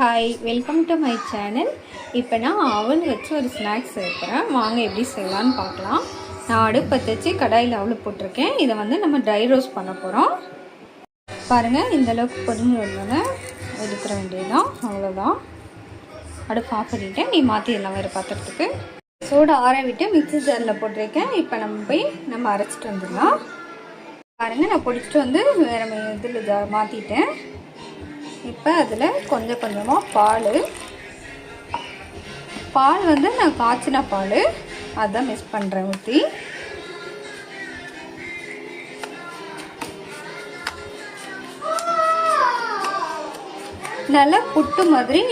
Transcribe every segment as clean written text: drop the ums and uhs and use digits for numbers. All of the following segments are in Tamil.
Hi, welcome to my channel. இப்போ நான் அவல் வச்சு ஒரு ஸ்நாக்ஸ் செய்யறேன். வாங்க எப்படி செய்யலான்னு பார்க்கலாம். நான் அடுப்பை வச்சு கடாயில் அவல் போட்டிருக்கேன். இதை நம்ம ட்ரை ரோஸ்ட் பண்ண போகிறோம். பாருங்கள், இந்தளவுக்கு பொறுமை வந்தோன்னே எடுத்துட வேண்டியதுதான். அவ்வளோதான். அடுப்பு ஆஃப் பண்ணிவிட்டேன். நீ மாற்றி எல்லாம் வேறு பாத்திரத்துக்கு சோடா ஆற விட்டு மிக்ஸி ஜாரில் போட்டிருக்கேன். இப்போ நம்ம அரைச்சிட்டு வந்துடலாம். பாருங்கள், நான் பொடிச்சிட்டு வந்து வேறு இதில் மாற்றிட்டேன். இப்போ அதில் கொஞ்சம் கொஞ்சமாக பால் நான் காய்ச்சின பால் அதான் மிக்ஸ் பண்ணுறேன். ஊற்றி நல்லா புட்டு மாதிரி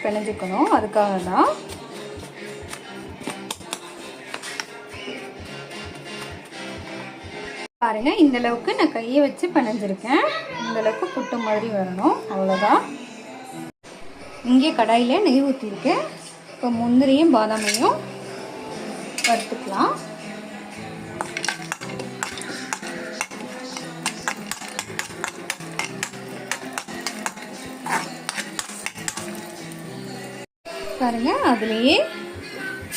பிணைஞ்சிக்கணும். அதுக்காக தான். பாருங்க, இந்த அளவுக்கு நான் கையை வச்சு பிணைஞ்சிருக்கேன். இந்த அளவுக்கு புட்டு மாதிரி வரணும். அவ்வளோதான். இங்கே கடாயில் நெய் ஊற்றிருக்கேன். இப்போ முந்திரியும் பாதாமையும் வறுத்துக்கலாம். பாருங்க, அதுலேயே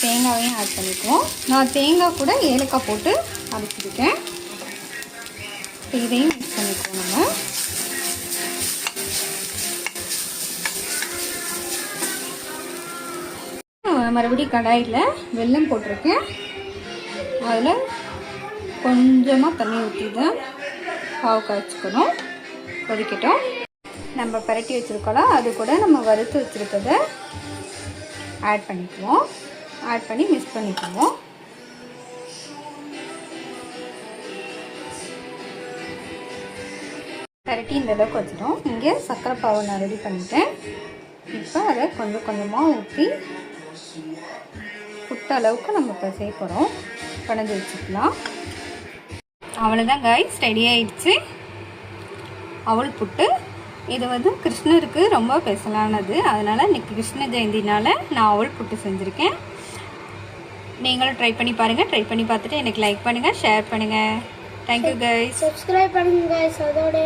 தேங்காயையும் ஆட் பண்ணிக்குவோம். நான் தேங்காய் கூட ஏலக்காய் போட்டு அரைச்சிருக்கேன். இதையும் மிக்ஸ் பண்ணிக்குவோம். மறுபடியும் கடாயில் வெல்லம் போட்டிருக்கேன். அதில் கொஞ்சமாக தண்ணி ஊற்றிதான் பாவு காய்ச்சிக்கணும். கொதிக்கட்டும். நம்ம பரட்டி வச்சுருக்கோம்ல, அது கூட நம்ம வறுத்து வச்சுருக்கதை ஆட் பண்ணிக்குவோம். ஆட் பண்ணி மிக்ஸ் பண்ணிக்குவோம். பரட்டி இந்த அளவுக்கு வச்சிட்டோம். இங்கே சர்க்கரை பாவை நான் ரெடி பண்ணிட்டேன். இப்போ அதை கொஞ்சம் கொஞ்சமாக ஊற்றி புட்டு அளவுக்கு நம்ம இப்போ சேர்க்குறோம். பிணைஞ்சு வச்சுக்கலாம். அவ்வளோதான் காய்ஸ், ரெடி ஆயிடுச்சு அவல் புட்டு. இது கிருஷ்ணருக்கு ரொம்ப ஸ்பெஷலானது. அதனால் இன்றைக்கி கிருஷ்ண ஜெயந்தினால் நான் அவல் புட்டு செஞ்சுருக்கேன். நீங்களும் ட்ரை பண்ணி பாருங்கள். ட்ரை பண்ணி பார்த்துட்டு எனக்கு லைக் பண்ணுங்கள், ஷேர் பண்ணுங்கள். Thank you guys. சப்ஸ்கிரைப் பண்ணுங்க கைஸ். அதோட